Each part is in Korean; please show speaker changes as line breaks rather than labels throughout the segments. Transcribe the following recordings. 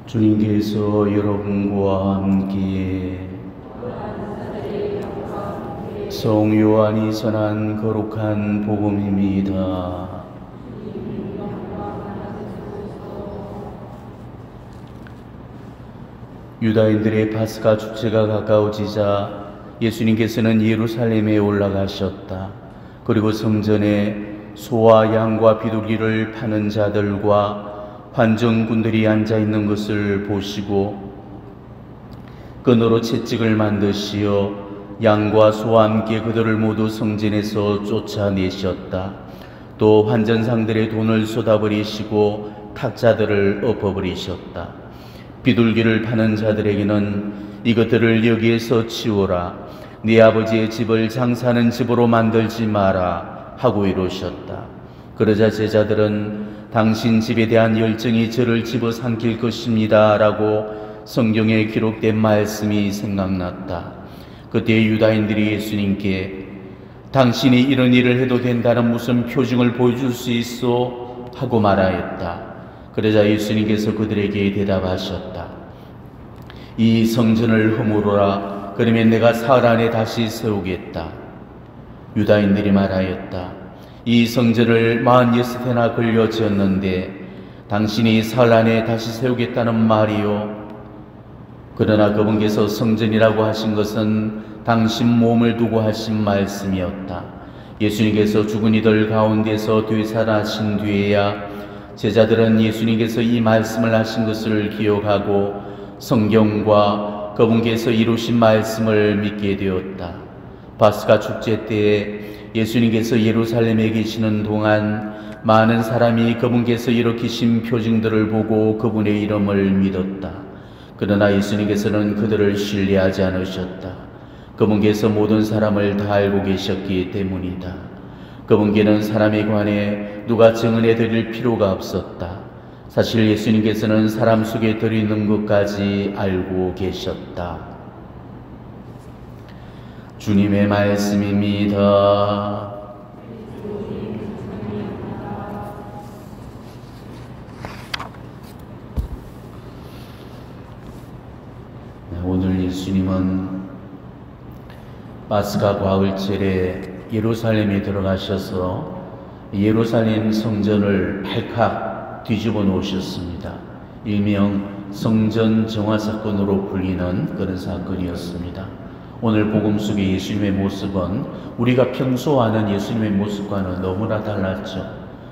주님께서 여러분과 함께 성 요한이 전한 거룩한 복음입니다. 유다인들의 파스카 축제가 가까워지자 예수님께서는 예루살렘에 올라가셨다. 그리고 성전에 소와 양과 비둘기를 파는 자들과 관정군들이 앉아있는 것을 보시고 끈으로 채찍을 만드시어 양과 소와 함께 그들을 모두 성전에서 쫓아내셨다. 또 환전상들의 돈을 쏟아버리시고 탁자들을 엎어버리셨다. 비둘기를 파는 자들에게는 이것들을 여기에서 치우라, 네 아버지의 집을 장사하는 집으로 만들지 마라 하고 이루셨다. 그러자 제자들은 당신 집에 대한 열정이 저를 집어삼킬 것입니다 라고 성경에 기록된 말씀이 생각났다. 그때 유다인들이 예수님께 당신이 이런 일을 해도 된다는 무슨 표징을 보여줄 수 있어? 하고 말하였다. 그러자 예수님께서 그들에게 대답하셨다. 이 성전을 허물어라. 그러면 내가 사흘 안에 다시 세우겠다. 유다인들이 말하였다. 이 성전을 46회나 걸려 지었는데 당신이 사흘 안에 다시 세우겠다는 말이요. 그러나 그분께서 성전이라고 하신 것은 당신 몸을 두고 하신 말씀이었다. 예수님께서 죽은 이들 가운데서 되살아나신 뒤에야 제자들은 예수님께서 이 말씀을 하신 것을 기억하고 성경과 그분께서 이루신 말씀을 믿게 되었다. 파스카 축제 때에 예수님께서 예루살렘에 계시는 동안 많은 사람이 그분께서 일으키신 표징들을 보고 그분의 이름을 믿었다. 그러나 예수님께서는 그들을 신뢰하지 않으셨다. 그분께서 모든 사람을 다 알고 계셨기 때문이다. 그분께는 사람에 관해 누가 증언해 드릴 필요가 없었다. 사실 예수님께서는 사람 속에 들어있는 것까지 알고 계셨다. 주님의 말씀입니다. 오늘 예수님은 파스카 과일절에 예루살렘에 들어가셔서 예루살렘 성전을 발칵 뒤집어 놓으셨습니다. 일명 성전 정화 사건으로 불리는 그런 사건이었습니다. 오늘 복음 속의 예수님의 모습은 우리가 평소 아는 예수님의 모습과는 너무나 달랐죠.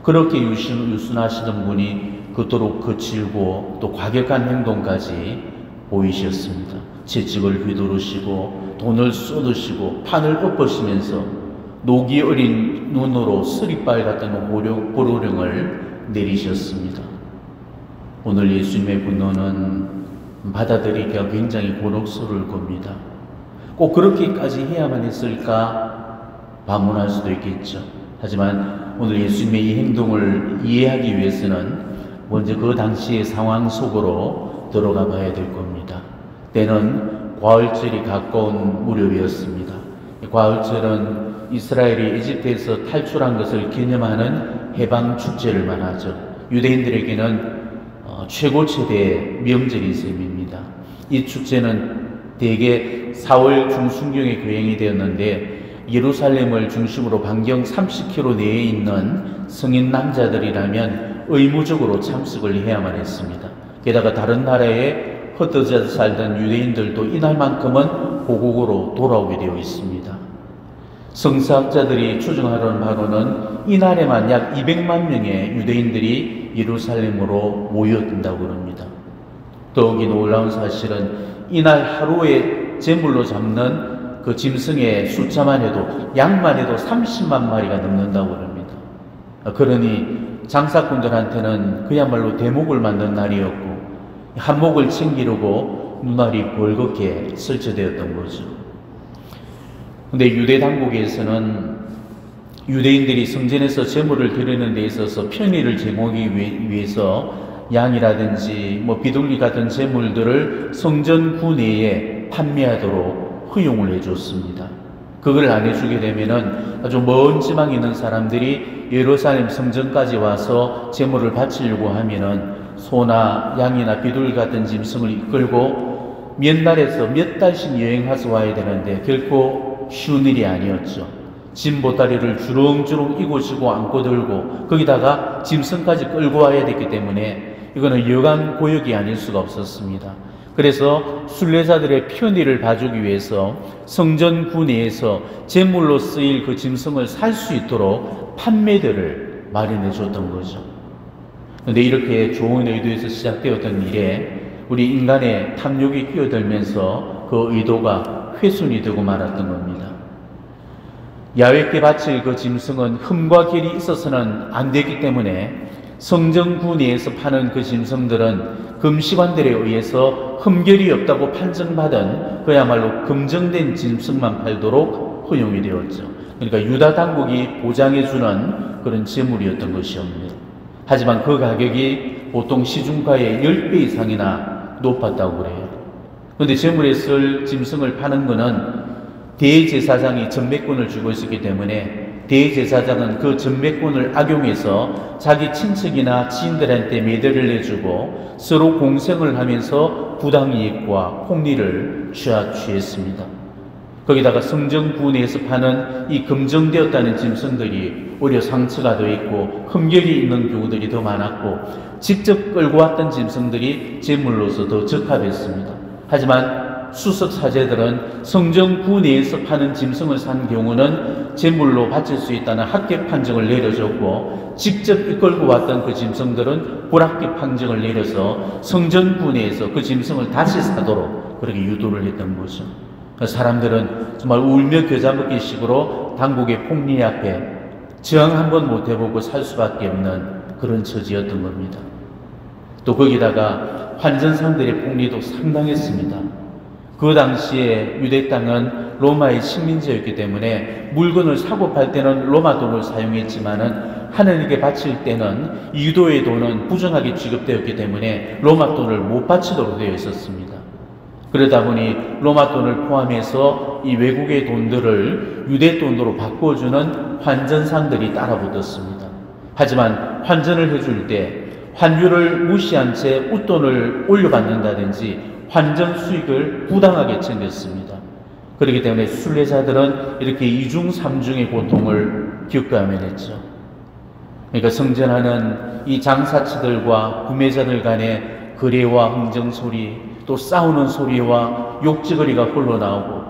그렇게 유순하시던 분이 그토록 거칠고 또 과격한 행동까지 보이셨습니다. 채찍을 휘두르시고 돈을 쏟으시고 판을 엎으시면서 녹이 어린 눈으로 쓰리빨 같은 보로령을 내리셨습니다. 오늘 예수님의 분노는 받아들이기가 굉장히 곤혹스러울 겁니다. 꼭 그렇게까지 해야만 했을까 반문할 수도 있겠죠. 하지만 오늘 예수님의 이 행동을 이해하기 위해서는 먼저 그 당시의 상황 속으로 들어가 봐야 될 겁니다. 때는 과일절이 가까운 무렵이었습니다. 과일절은 이스라엘이 에집트에서 탈출한 것을 기념하는 해방 축제를 말하죠. 유대인들에게는 최고 최대의 명절인 셈입니다. 이 축제는 대개 4월 중순경에 거행이 되었는데 예루살렘을 중심으로 반경 30km 내에 있는 성인 남자들이라면 의무적으로 참석을 해야만 했습니다. 게다가 다른 나라에 흩어져 살던 유대인들도 이날만큼은 고국으로 돌아오게 되어 있습니다. 성서학자들이 추정하는 바로는 이날에만 약 200만 명의 유대인들이 예루살렘으로 모였다고 합니다. 더욱이 놀라운 사실은 이날 하루에 제물로 잡는 그 짐승의 숫자만 해도 양만 해도 30만 마리가 넘는다고 합니다. 그러니 장사꾼들한테는 그야말로 대목을 만든 날이었고 한몫을 챙기려고 눈알이 벌겋게 설치되었던 거죠. 근데 유대 당국에서는 유대인들이 성전에서 제물을 드리는 데 있어서 편의를 제공하기 위해서 양이라든지 비둘기 같은 제물들을 성전 내에 판매하도록 허용을 해줬습니다. 그걸 안 해주게 되면은 아주 먼 지방에 있는 사람들이 예루살렘 성전까지 와서 제물을 바치려고 하면은 소나 양이나 비둘 같은 짐승을 이끌고 몇 날에서 몇 달씩 여행해서 와야 되는데 결코 쉬운 일이 아니었죠. 짐 보따리를 주렁주렁 이고지고 안고 들고 거기다가 짐승까지 끌고 와야 됐기 때문에 이거는 여간 고역이 아닐 수가 없었습니다. 그래서 순례자들의 편의를 봐주기 위해서 성전 구내에서 제물로 쓰일 그 짐승을 살 수 있도록 판매대를 마련해 줬던 거죠. 그런데 이렇게 좋은 의도에서 시작되었던 일에 우리 인간의 탐욕이 끼어들면서 그 의도가 훼손이 되고 말았던 겁니다. 야훼께 바칠 그 짐승은 흠과 결이 있어서는 안 되기 때문에 성전 구내에서 파는 그 짐승들은 금시관들에 의해서 흠결이 없다고 판정받은 그야말로 금정된 짐승만 팔도록 허용이 되었죠. 그러니까 유다 당국이 보장해주는 그런 재물이었던 것이옵니다. 하지만 그 가격이 보통 시중가의 10배 이상이나 높았다고 그래요. 그런데 재물에 쓸 짐승을 파는 것은 대제사장이 전매권을 주고 있었기 때문에 대제사장은 그 전매권을 악용해서 자기 친척이나 지인들한테 매대를 내주고 서로 공생을 하면서 부당이익과 폭리를 취했습니다. 거기다가 성전 구내에서 파는 이 검정되었다는 짐승들이 오히려 상처가 더 있고 흠결이 있는 경우들이 더 많았고 직접 끌고 왔던 짐승들이 제물로서 더 적합했습니다. 하지만 수석 사제들은 성전 구내에서 파는 짐승을 산 경우는 제물로 바칠 수 있다는 합격 판정을 내려줬고 직접 이끌고 왔던 그 짐승들은 불합격 판정을 내려서 성전 구내에서 그 짐승을 다시 사도록 그렇게 유도를 했던 거죠. 사람들은 정말 울며 겨자 먹기 식으로 당국의 폭리 앞에 저항 한번 못 해보고 살 수밖에 없는 그런 처지였던 겁니다. 또 거기다가 환전상들의 폭리도 상당했습니다. 그 당시에 유대 땅은 로마의 식민지였기 때문에 물건을 사고 팔 때는 로마 돈을 사용했지만은 하나님께 바칠 때는 유도의 돈은 부정하게 취급되었기 때문에 로마 돈을 못 바치도록 되어 있었습니다. 그러다 보니 로마 돈을 포함해서 이 외국의 돈들을 유대 돈으로 바꿔주는 환전상들이 따라붙었습니다. 하지만 환전을 해줄 때 환율을 무시한 채 웃돈을 올려받는다든지 환전 수익을 부당하게 챙겼습니다. 그렇기 때문에 순례자들은 이렇게 이중 삼중의 고통을 겪어야만 했죠. 그러니까 성전하는 이 장사치들과 구매자들 간의 거래와 흥정 소리, 또 싸우는 소리와 욕지거리가 흘러나오고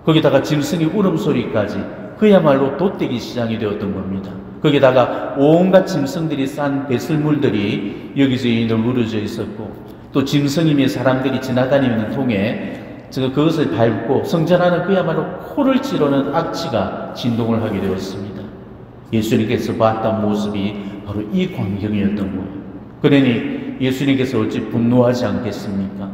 거기다가 짐승의 울음소리까지 그야말로 돛대기 시장이 되었던 겁니다. 거기다가 온갖 짐승들이 싼 배설물들이 여기저기 널브러져 있었고 또 짐승이며 사람들이 지나다니는 통에 그것을 밟고 성전하는 그야말로 코를 찌르는 악취가 진동을 하게 되었습니다. 예수님께서 봤던 모습이 바로 이 광경이었던 거예요. 그러니 예수님께서 어찌 분노하지 않겠습니까?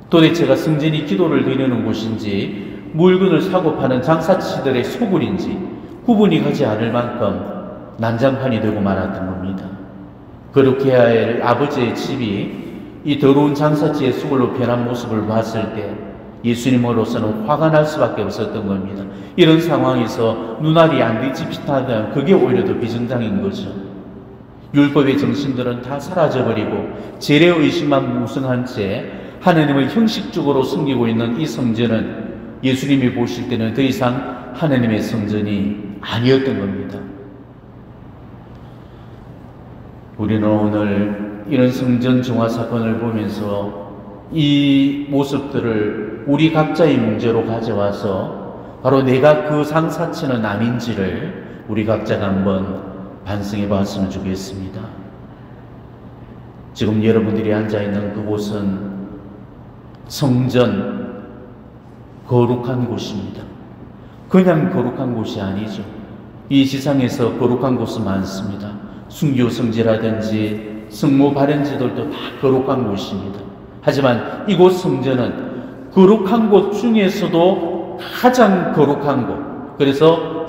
도대체가 성전이 기도를 드리는 곳인지 물건을 사고 파는 장사치들의 소굴인지 구분이 가지 않을 만큼 난장판이 되고 말았던 겁니다. 그렇게 해야 할 아버지의 집이 이 더러운 장사치의 수골로 변한 모습을 봤을 때 예수님으로서는 화가 날 수밖에 없었던 겁니다. 이런 상황에서 눈알이 안 뒤집히다면 그게 오히려 더 비정상인 거죠. 율법의 정신들은 다 사라져버리고 재래의식만 무성한 채 하나님을 형식적으로 섬기고 있는 이 성전은 예수님이 보실 때는 더 이상 하나님의 성전이 아니었던 겁니다. 우리는 오늘 이런 성전 정화 사건을 보면서 이 모습들을 우리 각자의 문제로 가져와서 바로 내가 그 장사치는 아닌지를 우리 각자가 한번 반성해 봤으면 좋겠습니다. 지금 여러분들이 앉아있는 그곳은 성전, 거룩한 곳입니다. 그냥 거룩한 곳이 아니죠. 이 지상에서 거룩한 곳은 많습니다. 순교 성지라든지 성모 발연지들도 다 거룩한 곳입니다. 하지만 이곳 성전은 거룩한 곳 중에서도 가장 거룩한 곳, 그래서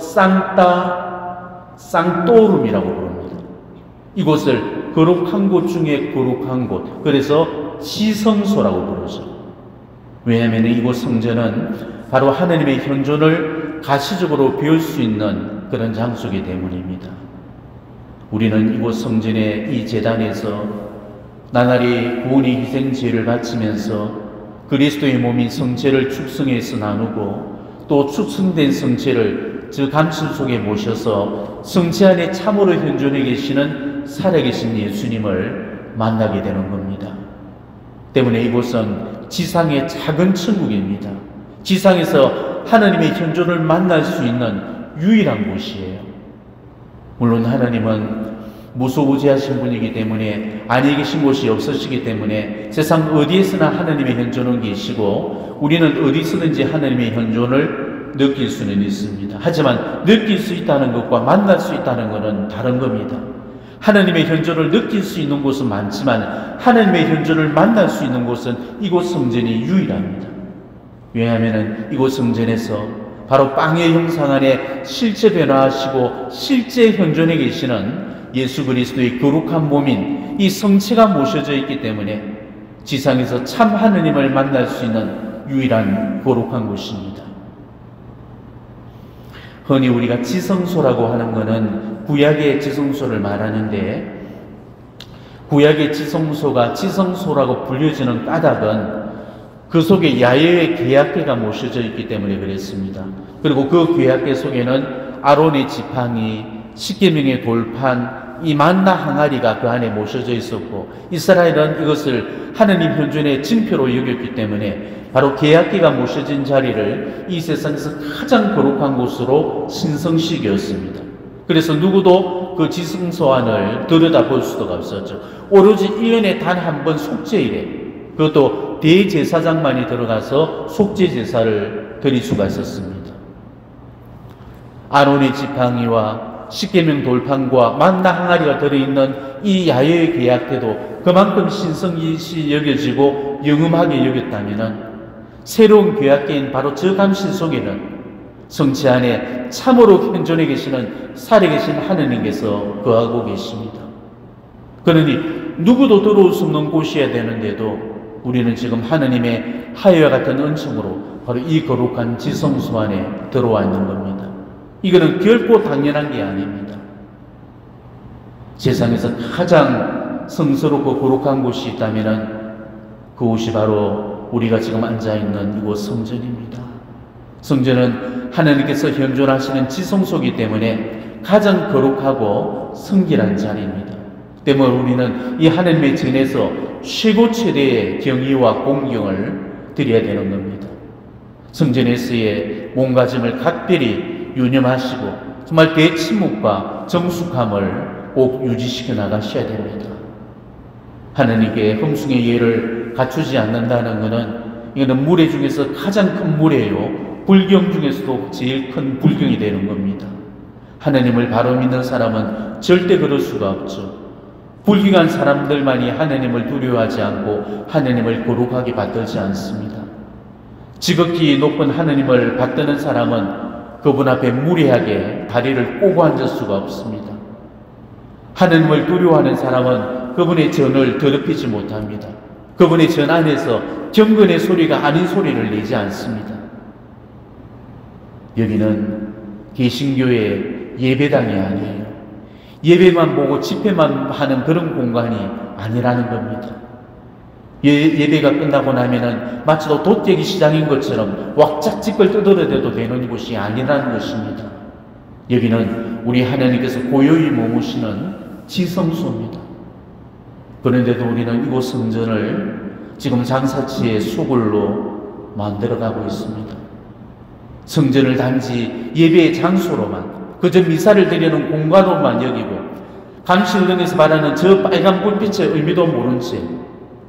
쌍또룸이라고 부릅니다. 이곳을 거룩한 곳 중에 거룩한 곳, 그래서 지성소라고 부르죠. 왜냐하면 이곳 성전은 바로 하나님의 현존을 가시적으로 배울 수 있는 그런 장소이기 때문입니다. 우리는 이곳 성전의 이 제단에서 나날이 구원의 희생제를 바치면서 그리스도의 몸인 성체를 축성해서 나누고 또 축성된 성체를 저 감실 속에 모셔서 성체 안에 참으로 현존해 계시는 살아계신 예수님을 만나게 되는 겁니다. 때문에 이곳은 지상의 작은 천국입니다. 지상에서 하나님의 현존을 만날 수 있는 유일한 곳이에요. 물론 하나님은 무소부지하신 분이기 때문에 안에 계신 곳이 없으시기 때문에 세상 어디에서나 하나님의 현존은 계시고 우리는 어디서든지 하나님의 현존을 느낄 수는 있습니다. 하지만 느낄 수 있다는 것과 만날 수 있다는 것은 다른 겁니다. 하나님의 현존을 느낄 수 있는 곳은 많지만 하나님의 현존을 만날 수 있는 곳은 이곳 성전이 유일합니다. 왜냐하면 이곳 성전에서 바로 빵의 형상 안에 실제 변화하시고 실제 현존해 계시는 예수 그리스도의 거룩한 몸인 이 성체가 모셔져 있기 때문에 지상에서 참 하느님을 만날 수 있는 유일한 거룩한 곳입니다. 흔히 우리가 지성소라고 하는 것은 구약의 지성소를 말하는데 구약의 지성소가 지성소라고 불려지는 까닭은 그 속에 야훼의 계약궤가 모셔져 있기 때문에 그랬습니다. 그리고 그 계약궤 속에는 아론의 지팡이, 십계명의 돌판, 이 만나 항아리가 그 안에 모셔져 있었고 이스라엘은 이것을 하느님 현존의 징표로 여겼기 때문에 바로 계약궤가 모셔진 자리를 이 세상에서 가장 거룩한 곳으로 신성시켰습니다. 그래서 누구도 그 지성소 안을 들여다볼 수가 없었죠. 오로지 1년에 단 한 번 속죄일에 그것도 대제사장만이 들어가서 속죄제사를 드릴 수가 있었습니다. 아론의 지팡이와 십계명 돌판과 만나 항아리가 들어있는 이 야훼의 계약궤도 그만큼 신성시 여겨지고 영음하게 여겼다면 새로운 계약궤인 바로 저 감실 속에는 성체 안에 참으로 현존해 계시는 살아계신 하느님께서 거하고 계십니다. 그러니 누구도 들어올 수 없는 곳이어야 되는데도 우리는 지금 하느님의 하여와 같은 은총으로 바로 이 거룩한 지성소 안에 들어와 있는 겁니다. 이거는 결코 당연한 게 아닙니다. 세상에서 가장 성스럽고 거룩한 곳이 있다면 그곳이 바로 우리가 지금 앉아있는 이곳 성전입니다. 성전은 하나님께서 현존하시는 지성소이기 때문에 가장 거룩하고 성길한 자리입니다. 때문에 우리는 이 하나님의 전에서 최고 최대의 경의와 공경을 드려야 되는 겁니다. 성전에서의 몸가짐을 각별히 유념하시고 정말 대침묵과 정숙함을 꼭 유지시켜 나가셔야 됩니다. 하나님께 흠숭의 예를 갖추지 않는다는 것은 이거는 무례 중에서 가장 큰 무례요 불경 중에서도 제일 큰 불경이 되는 겁니다. 하나님을 바로 믿는 사람은 절대 그럴 수가 없죠. 불경한 사람들만이 하나님을 두려워하지 않고 하나님을 거룩하게 받들지 않습니다. 지극히 높은 하나님을 받드는 사람은 그분 앞에 무례하게 다리를 꼬고 앉을 수가 없습니다. 하나님을 두려워하는 사람은 그분의 전을 더럽히지 못합니다. 그분의 전 안에서 경건의 소리가 아닌 소리를 내지 않습니다. 여기는 개신교의 예배당이 아니에요. 예배만 보고 집회만 하는 그런 공간이 아니라는 겁니다. 예배가 끝나고 나면은 마치 돗대기 시장인 것처럼 왁짝지껄 뜯어대도 되는 곳이 아니라는 것입니다. 여기는 우리 하나님께서 고요히 머무시는 지성소입니다. 그런데도 우리는 이곳 성전을 지금 장사치의 수굴로 만들어가고 있습니다. 성전을 단지 예배의 장소로만 그저 미사를 드리는 공간으로만 여기고 감실릉에서 말하는 저 빨간 불빛의 의미도 모른 채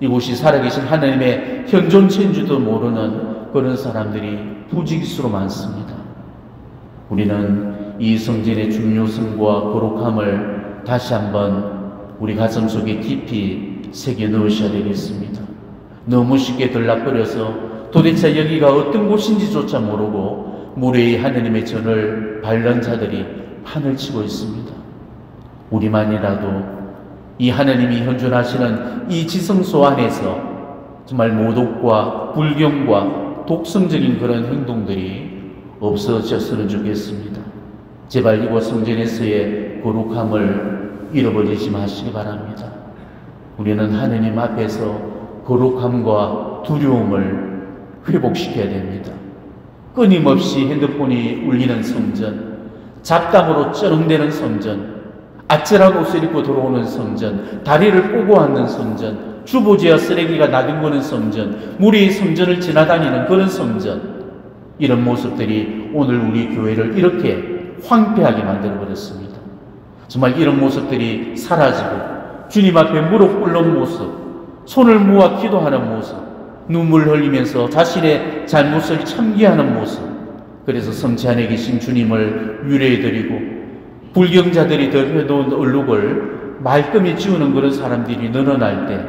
이곳이 살아계신 하나님의 현존체인 줄도 모르는 그런 사람들이 부지기수로 많습니다. 우리는 이 성전의 중요성과 거룩함을 다시 한번 우리 가슴 속에 깊이 새겨 넣으셔야 되겠습니다. 너무 쉽게 들락거려서 도대체 여기가 어떤 곳인지조차 모르고 무례히 하느님의 전을 밟는 자들이 판을 치고 있습니다. 우리만이라도 이 하느님이 현존하시는 이 지성소 안에서 정말 모독과 불경과 독성적인 그런 행동들이 없어졌으면 좋겠습니다. 제발 이곳 성전에서의 거룩함을 잃어버리지 마시기 바랍니다. 우리는 하느님 앞에서 거룩함과 두려움을 회복시켜야 됩니다. 끊임없이 핸드폰이 울리는 성전, 잡담으로 쩌렁대는 성전, 아찔한 옷을 입고 들어오는 성전, 다리를 꼬고 앉는 성전, 주보지와 쓰레기가 나뒹구는 성전, 물이 성전을 지나다니는 그런 성전, 이런 모습들이 오늘 우리 교회를 이렇게 황폐하게 만들어버렸습니다. 정말 이런 모습들이 사라지고 주님 앞에 무릎 꿇는 모습, 손을 모아 기도하는 모습, 눈물 흘리면서 자신의 잘못을 참기하는 모습, 그래서 성체 안에 계신 주님을 유래해드리고 불경자들이 덮여놓은 얼룩을 말끔히 지우는 그런 사람들이 늘어날 때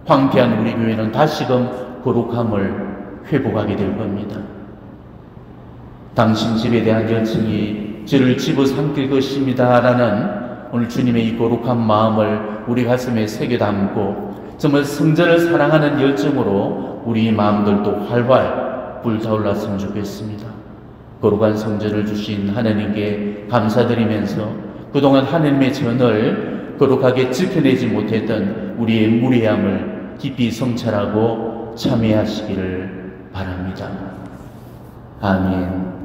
황폐한 우리 교회는 다시금 거룩함을 회복하게 될 겁니다. 당신 집에 대한 열정이 저를 집어삼킬 것입니다 라는 오늘 주님의 이 거룩한 마음을 우리 가슴에 새겨 담고 정말 성전을 사랑하는 열정으로 우리 마음들도 활활 불타올랐으면 좋겠습니다. 거룩한 성전을 주신 하나님께 감사드리면서 그동안 하나님의 전을 거룩하게 지켜내지 못했던 우리의 무례함을 깊이 성찰하고 참회하시기를 바랍니다. 아멘.